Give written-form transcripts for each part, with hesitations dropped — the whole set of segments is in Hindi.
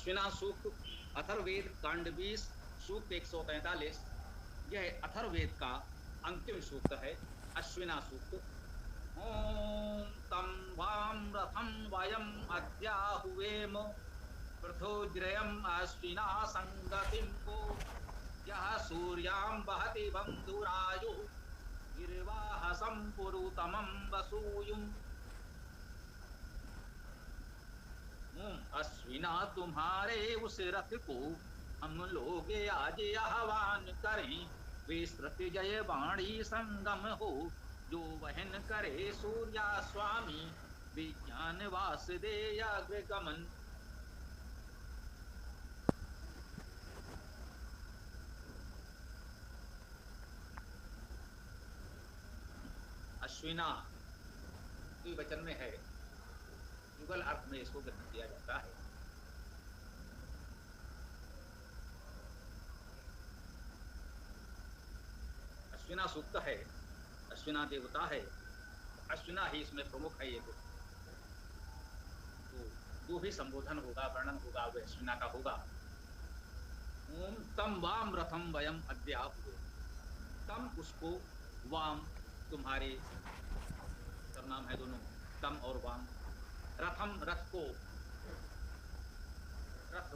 अश्विना सूक्त अथर्ववेद कांड 20 सूक्त 143। यह अथर्ववेद का अंतिम सूक्त है, अश्विना सूक्त। ओम तम वाम रथम वयम अद्याहुवेम पृथोज्रयम अश्विना संगतिम वो यह सूर्यां वहति बंधुरायु गिर्वाहसं पुरुतमं वसूयुम्। अश्विना तुम्हारे उस रथ को हम लोग आज आह्वान करें, विस्तृत जय वाणी संगम हो जो वहन करे सूर्या स्वामी विज्ञान वासुदेय गमन। अश्विना द्विवचन में है, युगल अर्थ में इसको ग्रहण किया जाता है। अश्विना सूक्त है, अश्विना देवता है, अश्विना ही इसमें प्रमुख है। ये तो जो भी संबोधन होगा, वर्णन होगा, वह अश्विना का होगा। ओम तम वाम रथम वयम अद्याहुवे, तम उसको, वाम तुम्हारे, सर्वनाम है दोनों, तम और वाम। रथम रथ को, रथ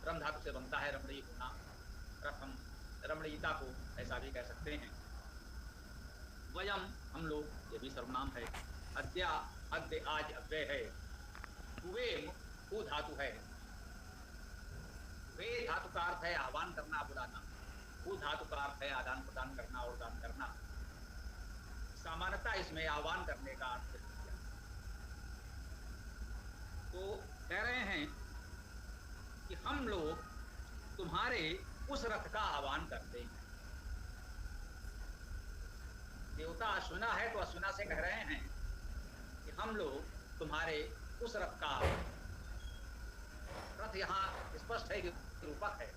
रम धातु से बनता है, रमणीय होना, रथम रमणीयता को ऐसा भी कह सकते हैं। वयम हम लोग, ये भी सर्वनाम है। अद्या अद्य आज अव्यय है। हुए हु धातु है, वे धातु का अर्थ है आह्वान करना, बुलाना। हु धातु का अर्थ है आदान प्रदान करना और दान करना। सामान्यता इसमें आह्वान करने का अर्थ है। तो कह रहे हैं कि हम लोग तुम्हारे उस रथ का आह्वान करते हैं। देवता अश्विना है तो अश्विना से कह रहे हैं कि हम लोग तुम्हारे उस रथ का, रथ यहाँ स्पष्ट है कि रूपक है,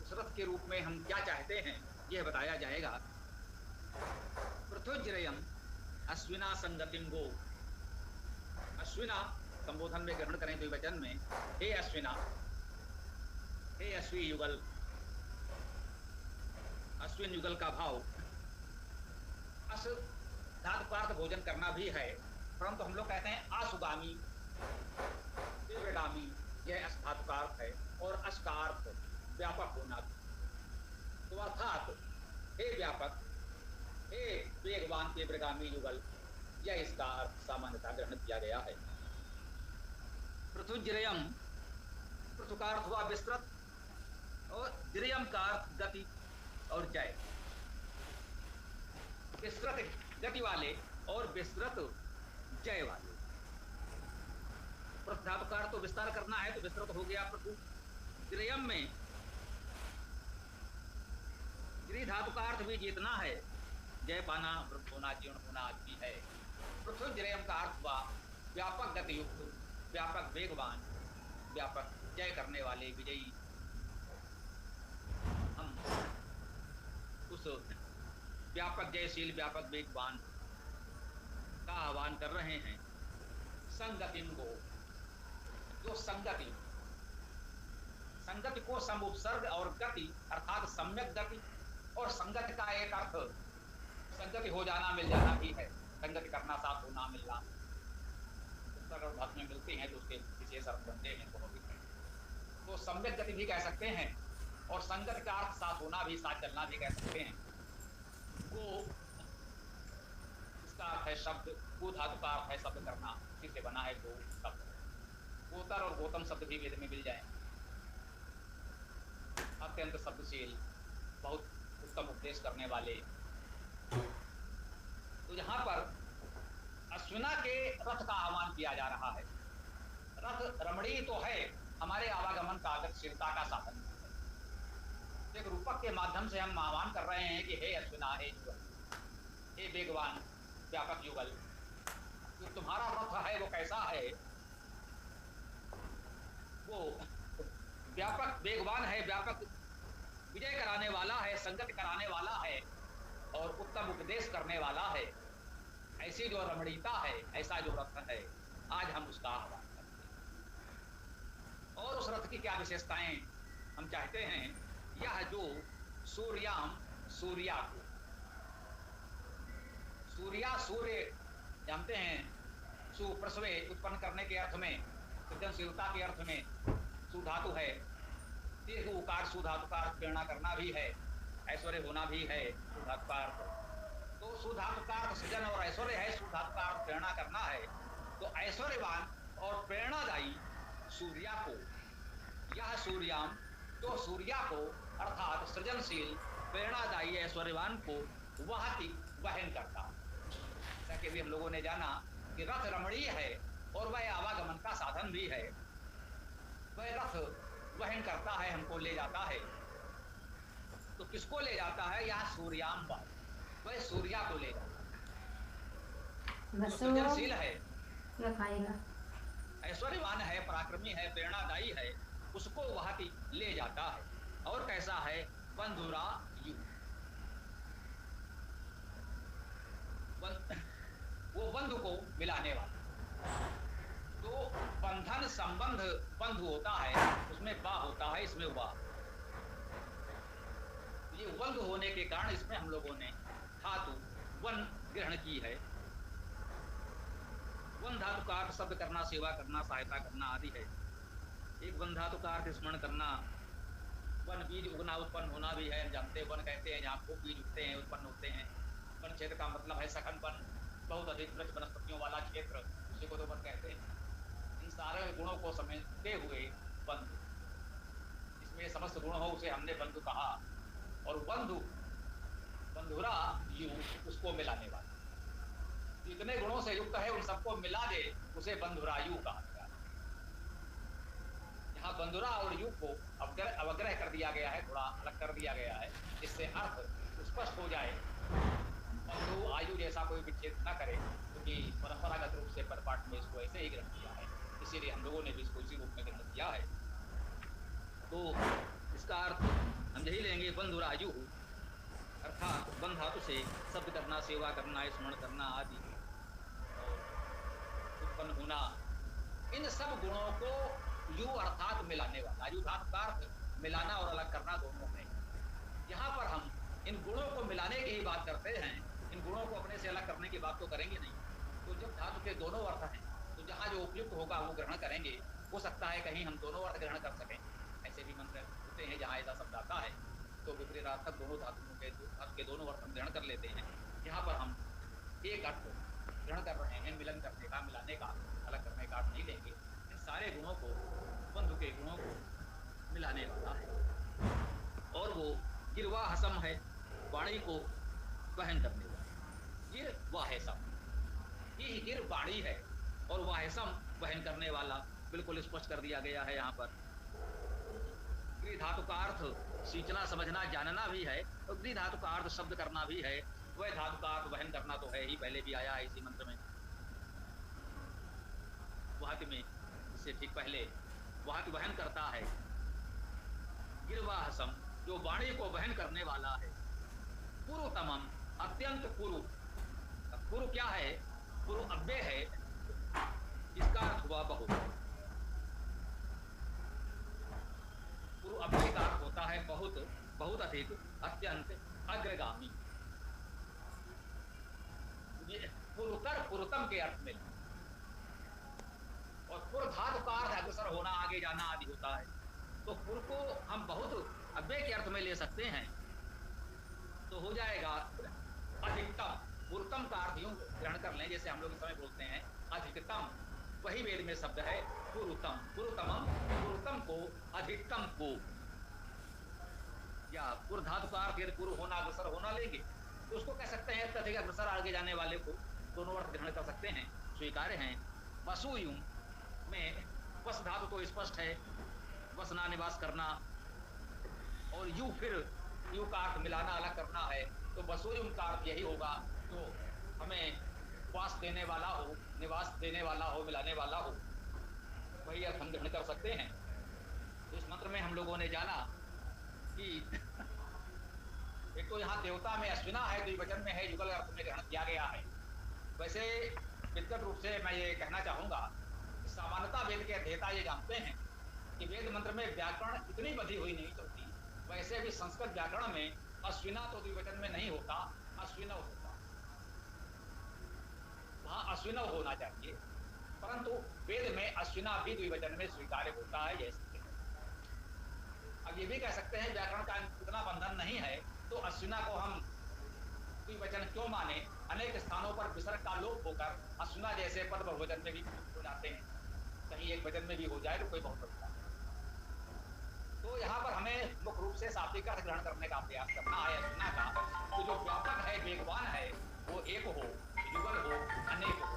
उस रथ के रूप में हम क्या चाहते हैं यह बताया जाएगा। पृथुज्रयम अश्विना संगतिम गो, अश्विना संबोधन में ग्रहण करें द्विवचन में, हे अश्विना, हे अश्वी युगल। अश्विन युगल का भाव अस धातु का अर्थ भोजन करना भी है, परंतु हम लोग कहते हैं आसुगामी, तीव्रगामी, यह अस धातु का अर्थ है। और अस का अर्थ व्यापक होना। तो अर्थात हे व्यापक, हे वेगवान तीव्रगामी युगल, यह इसका अर्थ सामान्यता ग्रहण किया गया है। पृथुज्रयम, पृथु का अर्थ हुआ विस्तृत, और द्रयम का अर्थ गति और जय। विस्तृत गति वाले और विस्तृत जय वाले। पृथु धातु का अर्थ तो विस्तार करना है, तो विस्तृत हो गया पृथु। द्रयम में द्रि धातु का अर्थ भी जीतना है, जय पाना, वृद्ध होना, जीर्ण होना आदि है। पृथुज्रयम का अर्थ हुआ व्यापक गति युक्त, व्यापक वेगवान, व्यापक जय करने वाले, विजयी। हम उस व्यापक जयशील, व्यापक वेगवान का आह्वान कर रहे हैं। संगतिम को, जो संगति, संगति को सम उपसर्ग और गति अर्थात सम्यक गति, और संगति का एक अर्थ संगति हो जाना, मिल जाना भी है। संगति करना, साथ होना, मिलना, अगर भाग में मिलते हैं तो उसके विशेष अर्थ बनते हैं दोनों भी। तो सम्यक गति भी कह सकते हैं, और संगति का अर्थ साथ होना भी, साथ चलना भी कह सकते हैं। वो इसका अर्थ है शब्द, वो धातु का अर्थ है शब्द करना, इसी से बना है गो शब्द। गोतर और गौतम शब्द भी वेद में मिल जाए। अत्यंत शब्दशील, बहुत उत्तम उपदेश करने वाले। तो यहाँ पर अश्विना के रथ का आह्वान किया जा रहा है। रथ रमणीय तो है, हमारे आवागमन का, गतिशीलता का साधन है। एक रूपक के माध्यम से हम आह्वान कर रहे हैं कि हे अश्विना, हे युगल, हे वेगवान व्यापक युगल, जो तुम्हारा रथ है वो कैसा है? वो व्यापक वेगवान है, व्यापक विजय कराने वाला है, संगत कराने वाला है, और उत्तम उपदेश करने वाला है। ऐसी जो रमणीयता है, ऐसा जो रथ है, आज हम उसका आह्वान करते हैं। अर्थ की क्या विशेषताएं हम चाहते हैं, यह जो सूर्याम, सूर्या को, सूर्या सूर्य जानते हैं, सुप्रसवे उत्पन्न करने के अर्थ में, सृजनशीलता के अर्थ में सुधातु है। दीर्घ उकार सुधातु का अर्थ प्रेरणा करना भी है, ऐश्वर्य होना भी है सुधातु का अर्थ। तो सुधातु का अर्थ सृजन और ऐश्वर्य है, सुधातु का अर्थ प्रेरणा करना है। तो ऐश्वर्यवान और प्रेरणादायी सूर्या को, यह सूर्याम जो सूर्या को अर्थात सृजनशील प्रेरणादायी ऐश्वर्यवान को वहति वहन करता। जैसा कि भी हम लोगों ने जाना कि रथ रमणीय है और वह आवागमन का साधन भी है। वह रथ वहन करता है, हमको ले जाता है। तो किसको ले जाता है? यह सूर्याम पर, वह सूर्या को ले जाता है। सृजनशील है, ऐश्वर्यवान है, पराक्रमी है, प्रेरणादायी है, उसको वह ले जाता है। और कैसा है? बंधुरा यू, वो बंधु को मिलाने वाला। तो बंधन संबंध बंधु होता है, उसमें बा होता है, इसमें वा। ये बंधु होने के कारण इसमें हम लोगों ने धातु वन ग्रहण की है। वन धातु का अर्थ शब्द करना, सेवा करना, सहायता करना आदि है। एक वन धातु का अर्थ स्मरण करना, वन बीज उगना, उत्पन्न होना भी है। जानते वन कहते हैं जहाँ खूब बीज उगते हैं, उत्पन्न होते हैं। वन क्षेत्र का मतलब है सघन वन, बहुत अधिक वृक्ष वनस्पतियों वाला क्षेत्र, उसी को तो वन कहते हैं। इन सारे गुणों को समेटते हुए बंधु, इसमें समस्त गुण हो उसे हमने बंधु कहा। और बंधु, बंधुरा यू, उसको मिलाने वाला, जितने गुणों से युक्त है उन सबको मिला दे, उसे बंधुरायु कहा गया। यहाँ बंधुरा और यु को अवग्रह कर दिया गया है, थोड़ा अलग कर दिया गया है, इससे अर्थ स्पष्ट हो जाए। बंधु आयु जैसा कोई विच्छेद न करे, क्योंकि परंपरागत रूप से पदपाठ में इसको ऐसे ही ग्रहण किया है, इसीलिए हम लोगों ने भी इसको इसी रूप में ग्रहण किया है। तो इसका अर्थ हम यही लेंगे, बंधुरायु अर्थात बंध धातु से शब्द करना, सेवा करना, स्मरण करना आदि और उत्पन्न होना, इन सब गुणों को यु अर्थात मिलाने वाला। यु धातु का अर्थ मिलाना और अलग करना दोनों में। यहाँ पर हम इन गुणों को मिलाने की ही बात करते हैं, इन गुणों को अपने से अलग करने की बात तो करेंगे नहीं। तो जब धातु के दोनों अर्थ हैं, तो जहाँ जो उपयुक्त होगा वो ग्रहण करेंगे। हो सकता है कहीं हम दोनों अर्थ ग्रहण कर सकें, ऐसे भी मंत्र होते हैं जहाँ ऐसा शब्द आता है तो विपरीतार्थक दोनों धातुओं के दोनों अर्थ हम ग्रहण कर लेते हैं। यहाँ पर हम एक अर्थ ग्रहण कर रहे हैं, मिलन करने का, मिलाने का, अलग करने का अर्थ नहीं लेंगे। इन सारे गुणों को, बंधु के गुणों को मिलाने वाला है। और वो गिरवाहसम है, वाणी को वहन करने वाला। गिर वाहसम, ये गिर वाणी है और वाहसम वहन करने वाला, बिल्कुल स्पष्ट कर दिया गया है यहाँ पर। गृह धातु का अर्थ सींचना, समझना, जानना भी है, और गृह धातु का अर्थ शब्द करना भी है। वह धातु का अर्थ वहन करना तो है ही, पहले भी आया है इसी मंत्र में। वाहति में इससे ठीक पहले वाहति वहन करता है। गिरवाहसम जो वाणी को वहन करने वाला है। पुरुतमम, अत्यंत पुरु। पुरु क्या है? पुरु अव्यय है, इसका अर्थ हुआ बहुत। पुरु अव्यय का अर्थ होता है बहुत, बहुत अधिक, अत्यंत, अग्रगामी। पुरुतर पुरुतम के अर्थ में, और पुर धातु का अर्थ अग्रसर होना, आगे जाना आदि होता है। तो पुर को हम बहुत अव्यय के अर्थ में ले सकते हैं, तो हो जाएगा अधिकतम। पुरुतम का अर्थ यूं ग्रहण कर लें जैसे हम लोग इस समय बोलते हैं अधिकतम, वही वेद में शब्द है पुरुतम। पुरुतमम, पुरुतम को, अधिकतम को। या पुर धातु का अर्थ यदि पुरु होना, अग्रसर होना लेंगे तो उसको कह सकते हैं अत्यधिक अग्रसर, आगे जाने वाले को। दोनों अर्थ ग्रहण कर सकते हैं, स्वीकार्य हैं। वसुयुं में वस धातु तो स्पष्ट है, वसना, निवास करना। और यू फिर यू का अर्थ मिलाना, अलग करना है। तो वसुयुं का अर्थ यही होगा जो हमें वास देने वाला हो, निवास देने वाला हो, मिलाने वाला हो, वही अर्थ हम ग्रहण कर सकते हैं। तो इस मंत्र में हम लोगों ने जाना कि एक तो यहाँ देवता में अश्विना है, द्विवचन में है, युगल अर्थ में ग्रहण किया गया है। वैसे विद्गत रूप से मैं ये कहना चाहूँगा, सामान्यता वेद के अध्येता ये जानते हैं कि वेद मंत्र में व्याकरण इतनी बधी हुई नहीं होती, वैसे भी संस्कृत व्याकरण में अश्विना तो द्विवचन में नहीं होता, अश्विनव होता, वहां अश्विनव होना चाहिए, परंतु वेद में अश्विना भी द्विवचन में स्वीकार्य होता है, जैसे अब ये भी कह सकते हैं व्याकरण का इतना बंधन नहीं है तो अश्विना को हम द्विवचन क्यों माने, अनेक स्थानों पर विसर्ग का लोप होकर अश्विना जैसे पद बहुवचन में भी हो जाते हैं, कहीं एक वचन में भी हो जाए तो कोई बहुत बड़ा। तो यहाँ पर हमें मुख्य रूप से शाब्दिक अर्थ ग्रहण करने का प्रयास करना है अश्विना का, तो जो व्यापक है वेगवान है वो एक हो, युगल हो, अनेक हो,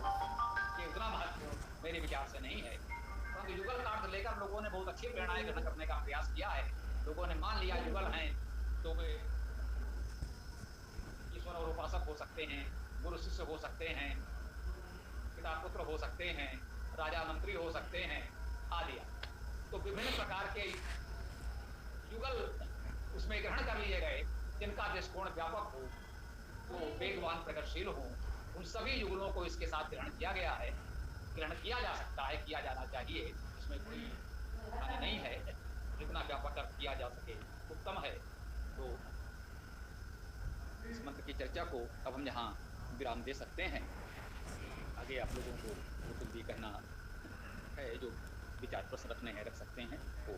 ये उतना महत्व मेरे विचार से नहीं है, परंतु युगल का अर्थ लेकर लोगों ने बहुत अच्छी प्रेरणाएं ग्रहण करने का प्रयास किया है। लोगों ने मान लिया युगल हैं तो वे ईश्वर और उपासक हो सकते हैं, गुरु शिष्य हो सकते हैं, पिता पुत्र हो सकते हैं, राजा मंत्री हो सकते हैं आदि। तो विभिन्न प्रकार के युगल उसमें ग्रहण कर लिए गए, जिनका दृष्टिकोण व्यापक हो, वो वेगवान प्रगतिशील हो, उन सभी युगलों को इसके साथ ग्रहण किया गया है, ग्रहण किया जा सकता है, किया जाना चाहिए, इसमें कोई हानि नहीं है, जितना व्यापक अर्थ किया जा सके उत्तम है। तो इस मंत्र की चर्चा को अब हम यहाँ विराम दे सकते हैं, आगे आप लोगों को वो कुछ भी कहना है जो विचार प्रश्न रखने हैं रख सकते हैं। तो